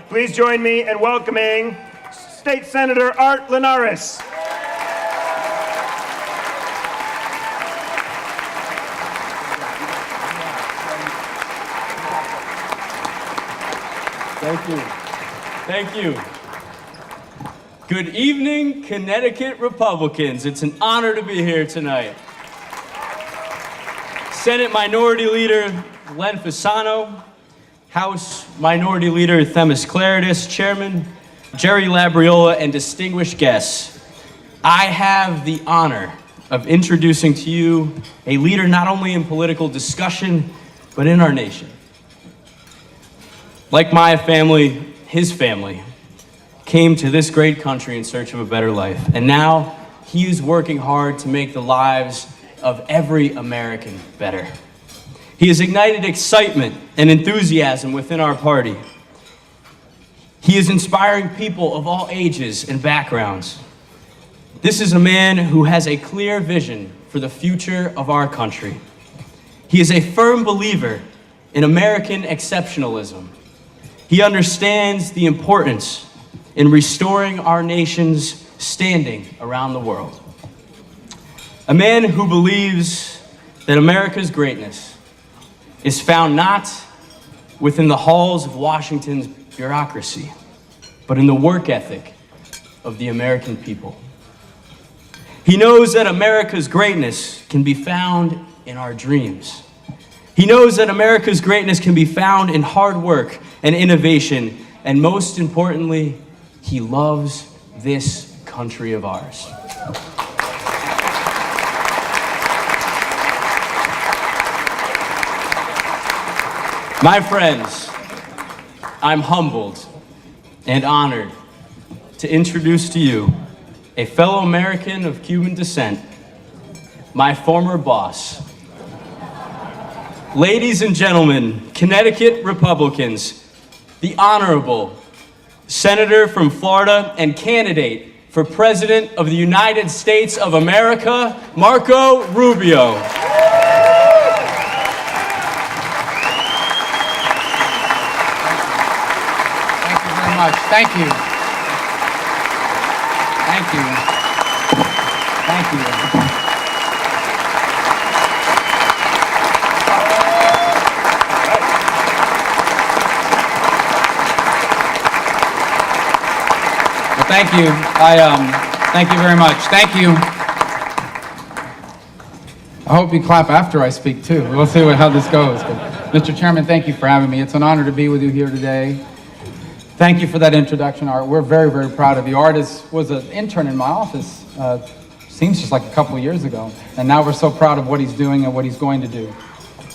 Please join me in welcoming State Senator Art Linares. Thank you. Thank you. Good evening, Connecticut Republicans. It's an honor to be here tonight. Senate Minority Leader Len Fasano, House Minority Leader Themis Claridis, Chairman Jerry Labriola, and distinguished guests, I have the honor of introducing to you a leader not only in political discussion, but in our nation. Like my family, his family came to this great country in search of a better life. And now he is working hard to make the lives of every American better. He has ignited excitement and enthusiasm within our party. He is inspiring people of all ages and backgrounds. This is a man who has a clear vision for the future of our country. He is a firm believer in American exceptionalism. He understands the importance in restoring our nation's standing around the world. A man who believes that America's greatness is found not within the halls of Washington's bureaucracy, but in the work ethic of the American people. He knows that America's greatness can be found in our dreams. He knows that America's greatness can be found in hard work and innovation, and most importantly, he loves this country of ours. My friends, I'm humbled and honored to introduce to you a fellow American of Cuban descent, my former boss. Ladies and gentlemen, Connecticut Republicans, the Honorable Senator from Florida and candidate for President of the United States of America, Marco Rubio. Thank you very much. Thank you. Thank you. Thank you. Thank you. Thank you very much. Thank you. I hope you clap after I speak too. We'll see how this goes. But, Mr. Chairman, thank you for having me. It's an honor to be with you here today. Thank you for that introduction, Art. We're very, very proud of you. Art was an intern in my office, seems just like a couple of years ago. And now we're so proud of what he's doing and what he's going to do.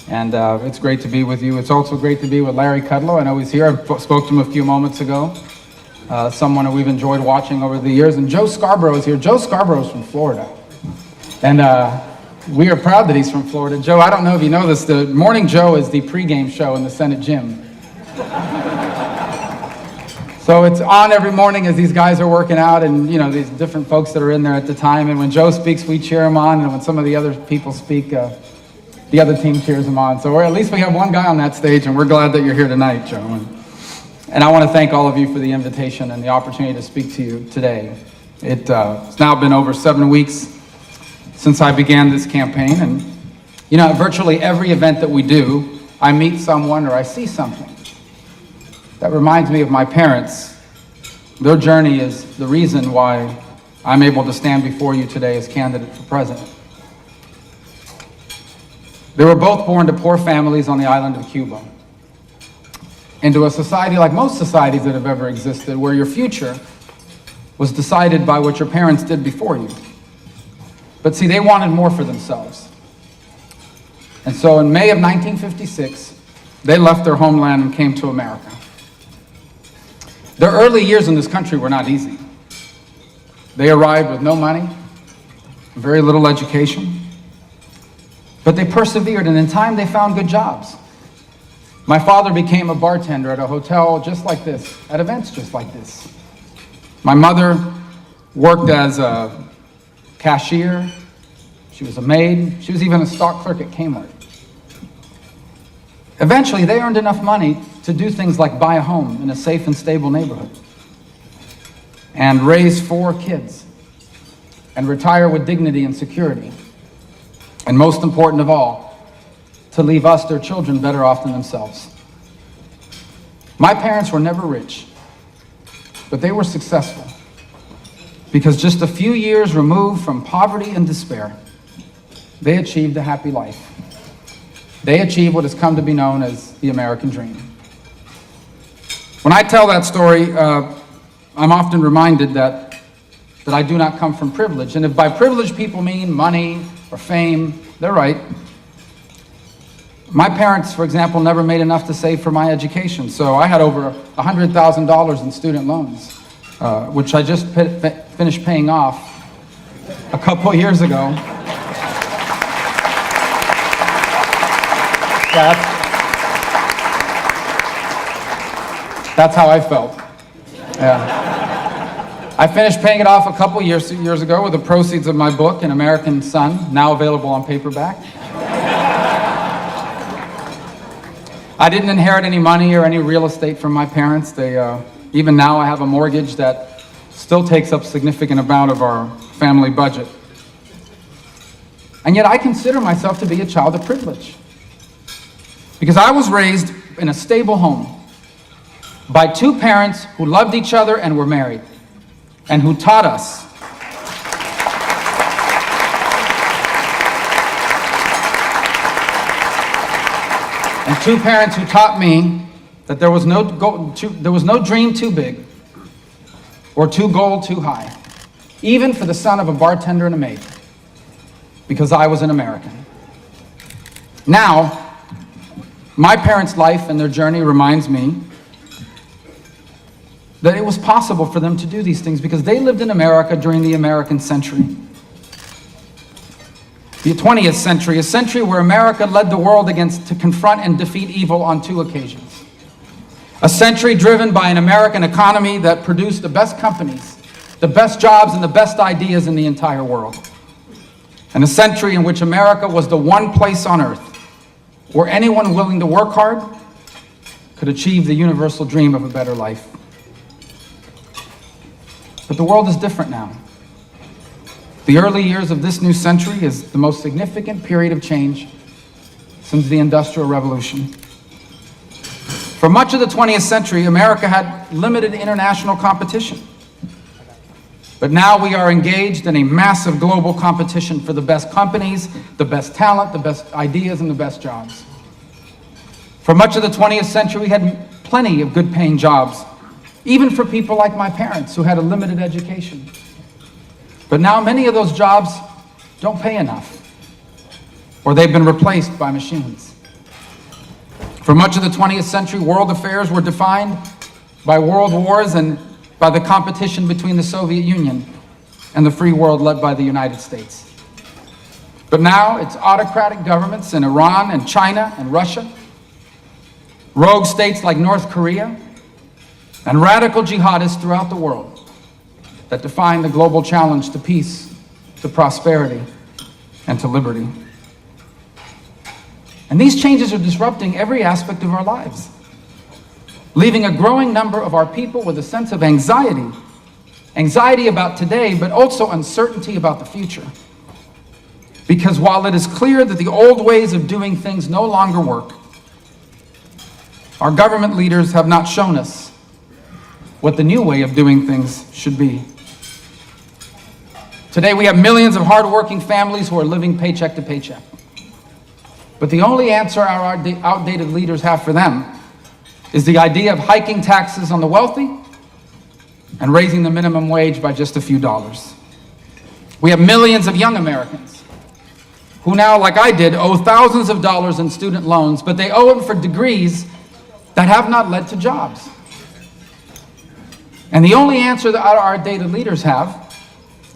And it's great to be with you. It's also great to be with Larry Kudlow. I know he's here. I spoke to him a few moments ago. Someone who we've enjoyed watching over the years. And Joe Scarborough is here. Joe Scarborough is from Florida. And we are proud that he's from Florida. Joe, I don't know if you know this, the Morning Joe is the pregame show in the Senate gym. So it's on every morning as these guys are working out, and you know, these different folks that are in there at the time. And when Joe speaks, we cheer him on. And when some of the other people speak, the other team cheers him on. So at least we have one guy on that stage, and we're glad that you're here tonight, Joe. And I want to thank all of you for the invitation and the opportunity to speak to you today. It's now been over 7 weeks since I began this campaign. And, you know, at virtually every event that we do, I meet someone or I see something that reminds me of my parents. Their journey is the reason why I'm able to stand before you today as candidate for president. They were both born to poor families on the island of Cuba, into a society like most societies that have ever existed, where your future was decided by what your parents did before you. But see, they wanted more for themselves. And so in May of 1956, they left their homeland and came to America. Their early years in this country were not easy. They arrived with no money, very little education, but they persevered, and in time they found good jobs. My father became a bartender at a hotel just like this, at events just like this. My mother worked as a cashier. She was a maid. She was even a stock clerk at Kmart. Eventually, they earned enough money to do things like buy a home in a safe and stable neighborhood, and raise 4 kids, and retire with dignity and security, and most important of all, to leave us, their children, better off than themselves. My parents were never rich, but they were successful because just a few years removed from poverty and despair, they achieved a happy life. They achieved what has come to be known as the American dream. When I tell that story, I'm often reminded that I do not come from privilege. And if by privilege people mean money or fame, they're right. My parents, for example, never made enough to save for my education. So I had over $100,000 in student loans, which I just finished paying off a couple of years ago. Yeah, that's how I felt. Yeah. I finished paying it off a couple years ago with the proceeds of my book, An American Son, now available on paperback. I didn't inherit any money or any real estate from my parents. Even now I have a mortgage that still takes up a significant amount of our family budget. And yet I consider myself to be a child of privilege, because I was raised in a stable home by 2 parents who loved each other and were married, and who taught us and 2 parents who taught me that there was no dream too big or goal too high, even for the son of a bartender and a maid, because I was an American. Now, my parents' life and their journey reminds me that it was possible for them to do these things because they lived in America during the American century. The 20th century, a century where America led the world to confront and defeat evil on 2 occasions. A century driven by an American economy that produced the best companies, the best jobs, and the best ideas in the entire world. And a century in which America was the one place on earth where anyone willing to work hard could achieve the universal dream of a better life. But the world is different now. The early years of this new century is the most significant period of change since the Industrial Revolution. For much of the 20th century, America had limited international competition. But now we are engaged in a massive global competition for the best companies, the best talent, the best ideas, and the best jobs. For much of the 20th century, we had plenty of good-paying jobs, even for people like my parents who had a limited education. But now many of those jobs don't pay enough, or they've been replaced by machines. For much of the 20th century, world affairs were defined by world wars and by the competition between the Soviet Union and the free world led by the United States. But now it's autocratic governments in Iran and China and Russia, rogue states like North Korea, and radical jihadists throughout the world that define the global challenge to peace, to prosperity, and to liberty. And these changes are disrupting every aspect of our lives, leaving a growing number of our people with a sense of anxiety about today, but also uncertainty about the future. Because while it is clear that the old ways of doing things no longer work, our government leaders have not shown us what the new way of doing things should be. Today we have millions of hardworking families who are living paycheck to paycheck. But the only answer our outdated leaders have for them is the idea of hiking taxes on the wealthy and raising the minimum wage by just a few dollars. We have millions of young Americans who now, like I did, owe thousands of dollars in student loans, but they owe them for degrees that have not led to jobs. And the only answer that our outdated leaders have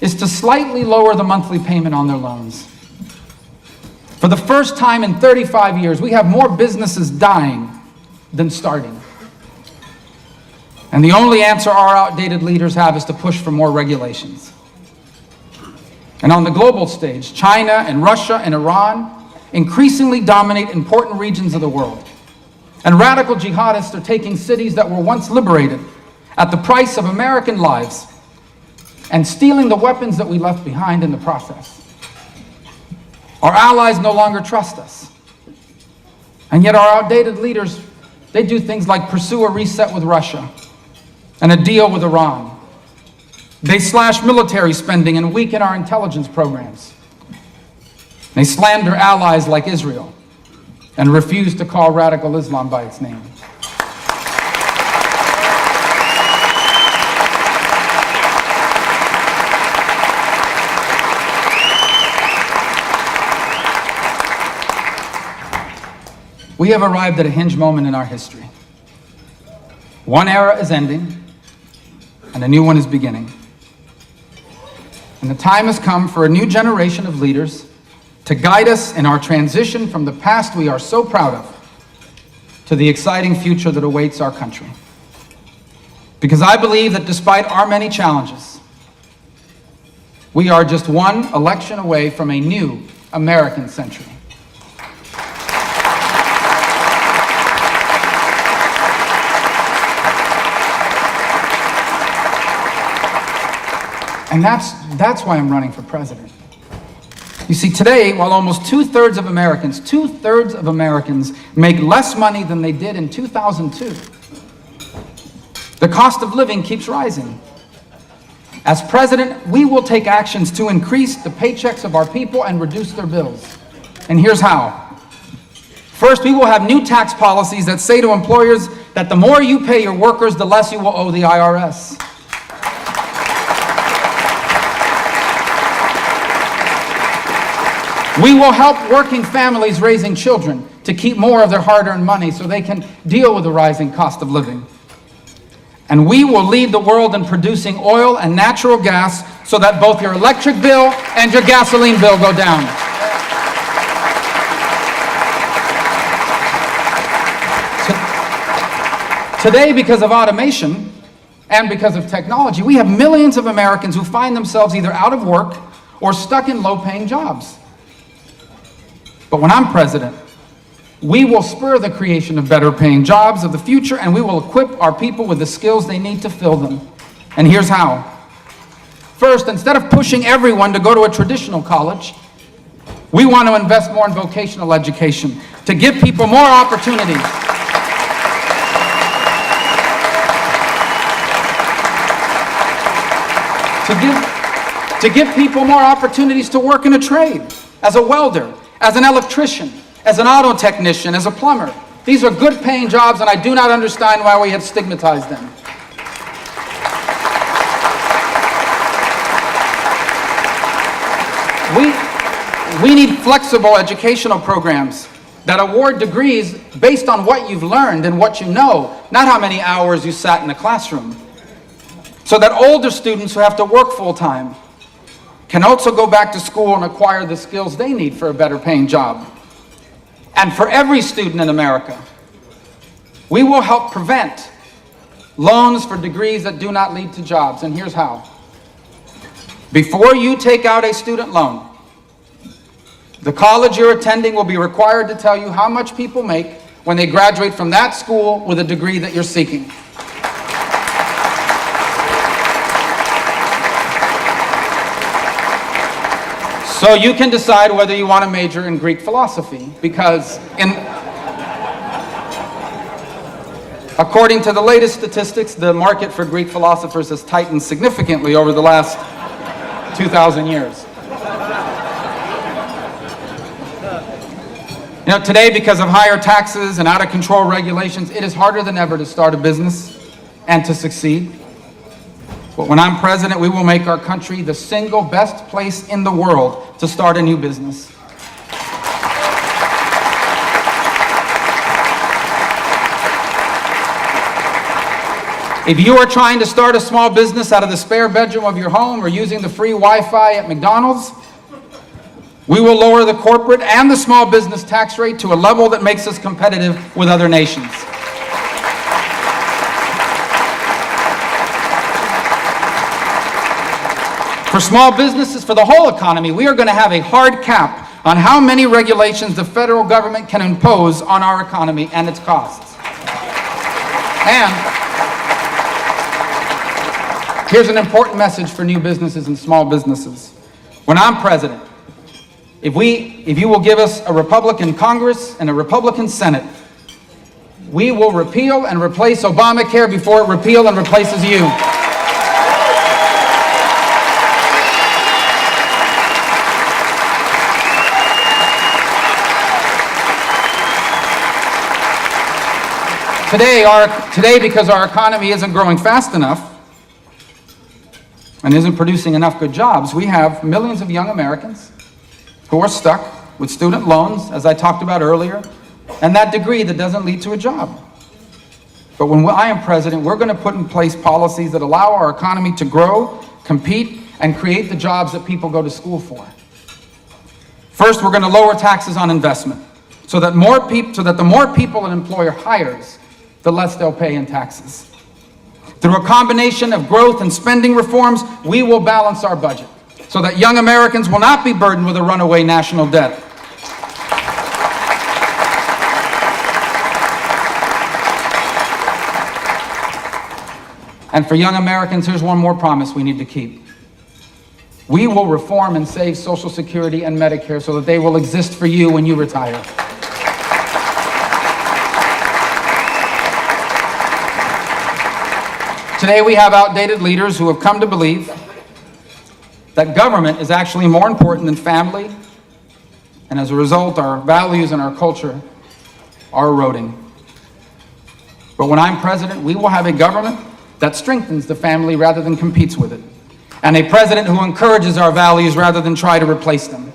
is to slightly lower the monthly payment on their loans. For the first time in 35 years, we have more businesses dying than starting. And the only answer our outdated leaders have is to push for more regulations. And on the global stage, China and Russia and Iran increasingly dominate important regions of the world. And radical jihadists are taking cities that were once liberated at the price of American lives and stealing the weapons that we left behind in the process. Our allies no longer trust us. And yet our outdated leaders, they do things like pursue a reset with Russia and a deal with Iran. They slash military spending and weaken our intelligence programs. They slander allies like Israel and refuse to call radical Islam by its name. We have arrived at a hinge moment in our history. One era is ending, and a new one is beginning. And the time has come for a new generation of leaders to guide us in our transition from the past we are so proud of to the exciting future that awaits our country. Because I believe that despite our many challenges, we are just one election away from a new American century. And that's why I'm running for president. You see, today, while almost two-thirds of Americans make less money than they did in 2002, the cost of living keeps rising. As president, we will take actions to increase the paychecks of our people and reduce their bills. And here's how. First, we will have new tax policies that say to employers that the more you pay your workers, the less you will owe the IRS. We will help working families raising children to keep more of their hard-earned money so they can deal with the rising cost of living. And we will lead the world in producing oil and natural gas so that both your electric bill and your gasoline bill go down. Today, because of automation and because of technology, we have millions of Americans who find themselves either out of work or stuck in low-paying jobs. But when I'm president, we will spur the creation of better-paying jobs of the future, and we will equip our people with the skills they need to fill them. And here's how. First, instead of pushing everyone to go to a traditional college, we want to invest more in vocational education to give people more opportunities. To give people more opportunities to work in a trade, as a welder, as an electrician, as an auto technician, as a plumber. These are good paying jobs, and I do not understand why we have stigmatized them. We need flexible educational programs that award degrees based on what you've learned and what you know, not how many hours you sat in a classroom. So that older students who have to work full-time can also go back to school and acquire the skills they need for a better paying job. And for every student in America, we will help prevent loans for degrees that do not lead to jobs. And here's how. Before you take out a student loan, the college you're attending will be required to tell you how much people make when they graduate from that school with a degree that you're seeking. So you can decide whether you want to major in Greek philosophy, because according to the latest statistics, the market for Greek philosophers has tightened significantly over the last 2,000 years. You know, today, because of higher taxes and out-of-control regulations, it is harder than ever to start a business and to succeed. But when I'm president, we will make our country the single best place in the world to start a new business. If you are trying to start a small business out of the spare bedroom of your home or using the free Wi-Fi at McDonald's, we will lower the corporate and the small business tax rate to a level that makes us competitive with other nations. For small businesses, for the whole economy, we are going to have a hard cap on how many regulations the federal government can impose on our economy and its costs. And here's an important message for new businesses and small businesses. When I'm president, if you will give us a Republican Congress and a Republican Senate, we will repeal and replace Obamacare before it repeals and replaces you. Today, because our economy isn't growing fast enough and isn't producing enough good jobs, we have millions of young Americans who are stuck with student loans, as I talked about earlier, and that degree that doesn't lead to a job. But when I am president, we're going to put in place policies that allow our economy to grow, compete, and create the jobs that people go to school for. First, we're going to lower taxes on investment so that the more people an employer hires, the less they'll pay in taxes. Through a combination of growth and spending reforms, we will balance our budget so that young Americans will not be burdened with a runaway national debt. And for young Americans, here's one more promise we need to keep. We will reform and save Social Security and Medicare so that they will exist for you when you retire. Today we have outdated leaders who have come to believe that government is actually more important than family, and as a result, our values and our culture are eroding. But when I'm president, we will have a government that strengthens the family rather than competes with it, and a president who encourages our values rather than try to replace them.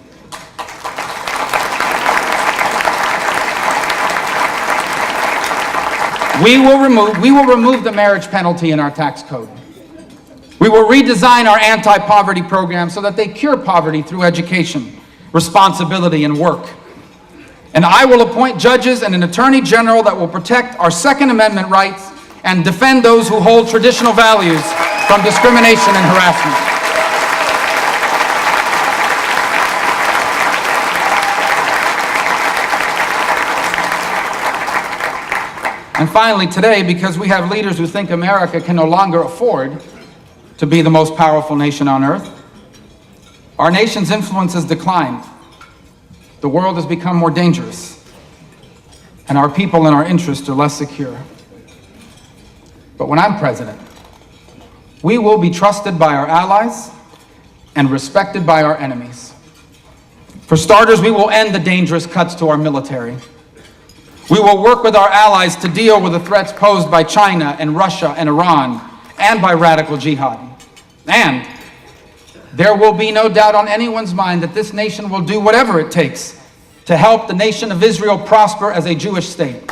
We will remove the marriage penalty in our tax code. We will redesign our anti-poverty programs so that they cure poverty through education, responsibility, and work. And I will appoint judges and an attorney general that will protect our Second Amendment rights and defend those who hold traditional values from discrimination and harassment. And finally, today, because we have leaders who think America can no longer afford to be the most powerful nation on earth, our nation's influence has declined. The world has become more dangerous, and our people and our interests are less secure. But when I'm president, we will be trusted by our allies and respected by our enemies. For starters, we will end the dangerous cuts to our military. We will work with our allies to deal with the threats posed by China and Russia and Iran and by radical jihad. And there will be no doubt on anyone's mind that this nation will do whatever it takes to help the nation of Israel prosper as a Jewish state.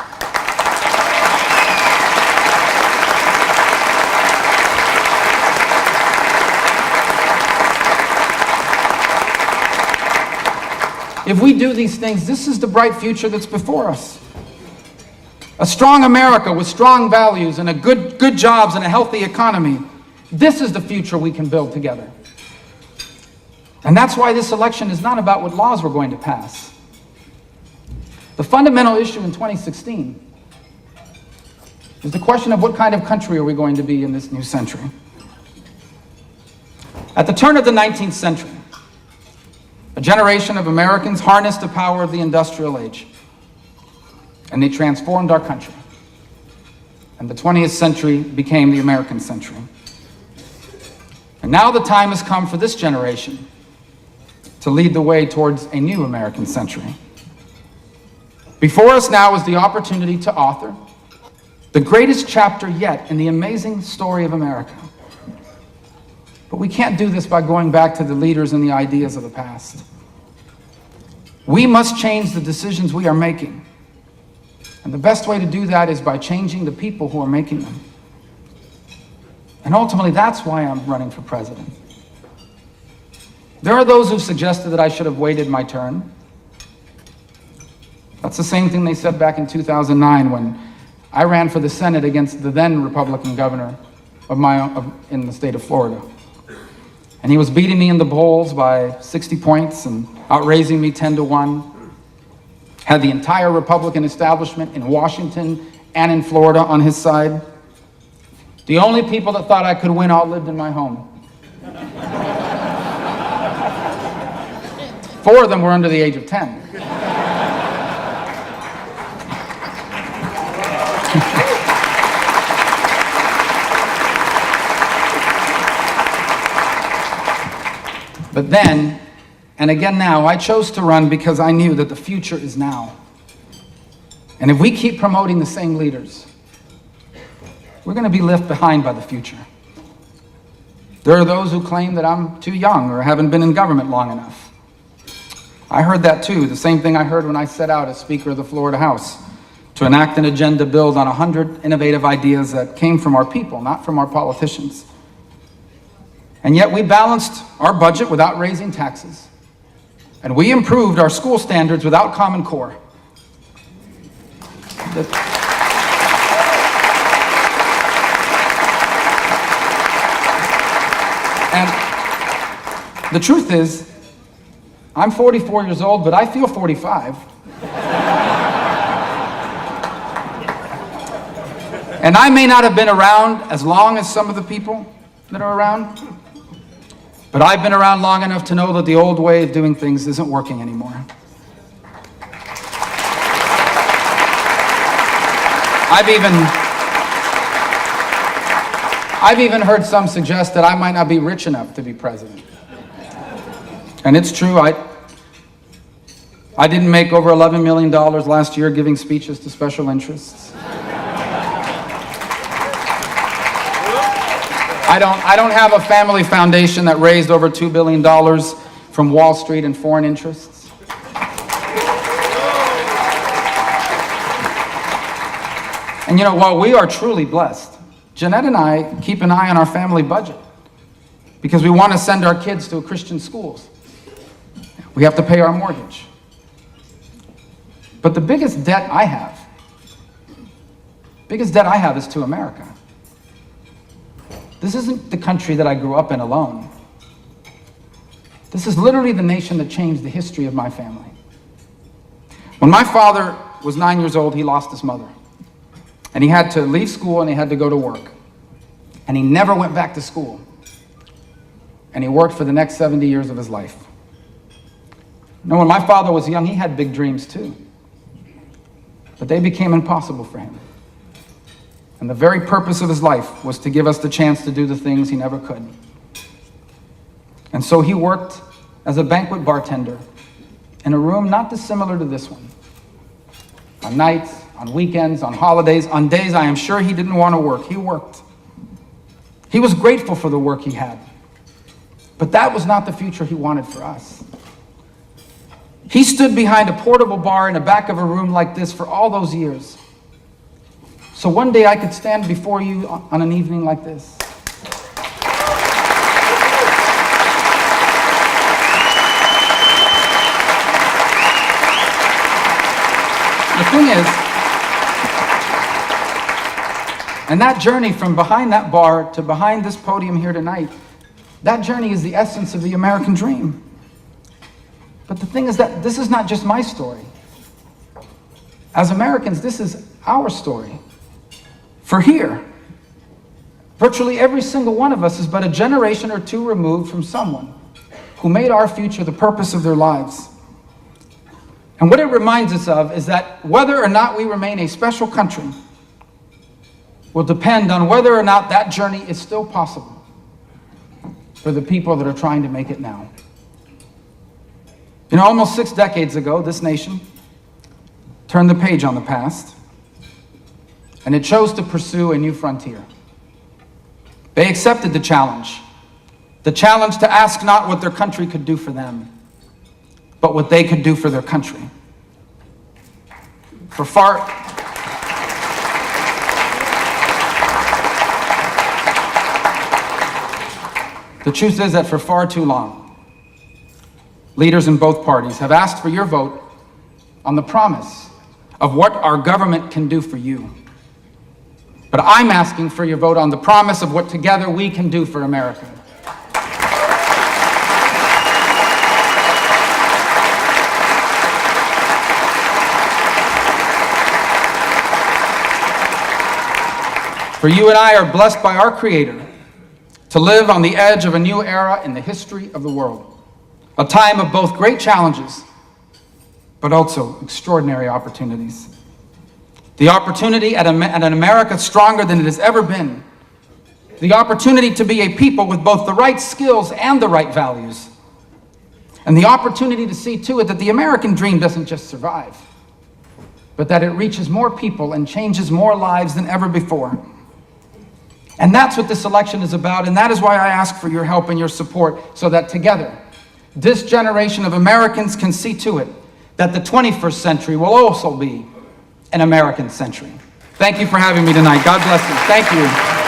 If we do these things, this is the bright future that's before us. A strong America with strong values and good jobs and a healthy economy. This is the future we can build together. And that's why this election is not about what laws we're going to pass. The fundamental issue in 2016 is the question of what kind of country are we going to be in this new century. At the turn of the 19th century, a generation of Americans harnessed the power of the industrial age, and they transformed our country. And the 20th century became the American century. And now the time has come for this generation to lead the way towards a new American century. Before us now is the opportunity to author the greatest chapter yet in the amazing story of America. But we can't do this by going back to the leaders and the ideas of the past. We must change the decisions we are making. And the best way to do that is by changing the people who are making them. And ultimately, that's why I'm running for president. There are those who've suggested that I should have waited my turn. That's the same thing they said back in 2009 when I ran for the Senate against the then Republican governor in the state of Florida. And he was beating me in the polls by 60 points and outraising me 10-1. Had the entire Republican establishment in Washington and in Florida on his side. The only people that thought I could win all lived in my home. 4 of them were under the age of 10. But then, and again now, I chose to run because I knew that the future is now. And if we keep promoting the same leaders, we're going to be left behind by the future. There are those who claim that I'm too young or haven't been in government long enough. I heard that too, the same thing I heard when I set out as Speaker of the Florida House to enact an agenda built on 100 innovative ideas that came from our people, not from our politicians. And yet we balanced our budget without raising taxes. And we improved our school standards without Common Core. And the truth is, I'm 44 years old, but I feel 45. And I may not have been around as long as some of the people that are around, but I've been around long enough to know that the old way of doing things isn't working anymore. I've even heard some suggest that I might not be rich enough to be president. And it's true, I didn't make over $11 million last year giving speeches to special interests. I don't have a family foundation that raised over $2 billion from Wall Street and foreign interests. And you know, while we are truly blessed, Jeanette and I keep an eye on our family budget because we want to send our kids to Christian schools. We have to pay our mortgage. But the biggest debt I have is to America. This isn't the country that I grew up in alone. This is literally the nation that changed the history of my family. When my father was 9 years old, he lost his mother. And he had to leave school and he had to go to work. And he never went back to school. And he worked for the next 70 years of his life. You know, when my father was young, he had big dreams too. But they became impossible for him. And the very purpose of his life was to give us the chance to do the things he never could. And so he worked as a banquet bartender in a room not dissimilar to this one. On nights, on weekends, on holidays, on days I am sure he didn't want to work, he worked. He was grateful for the work he had. But that was not the future he wanted for us. He stood behind a portable bar in the back of a room like this for all those years. So one day I could stand before you on an evening like this. The thing is, and that journey from behind that bar to behind this podium here tonight, that journey is the essence of the American dream. But the thing is that this is not just my story. As Americans, this is our story. For here, virtually every single one of us is but a generation or two removed from someone who made our future the purpose of their lives. And what it reminds us of is that whether or not we remain a special country will depend on whether or not that journey is still possible for the people that are trying to make it now. You know, almost 6 decades ago, this nation turned the page on the past, and it chose to pursue a new frontier. They accepted the challenge to ask not what their country could do for them, but what they could do for their country. The truth is that for far too long, leaders in both parties have asked for your vote on the promise of what our government can do for you. But I'm asking for your vote on the promise of what together we can do for America. For you and I are blessed by our Creator to live on the edge of a new era in the history of the world, a time of both great challenges, but also extraordinary opportunities. The opportunity at an America stronger than it has ever been. The opportunity to be a people with both the right skills and the right values. And the opportunity to see to it that the American dream doesn't just survive, but that it reaches more people and changes more lives than ever before. And that's what this election is about, and that is why I ask for your help and your support, so that together, this generation of Americans can see to it that the 21st century will also be an American century. Thank you for having me tonight. God bless you. Thank you.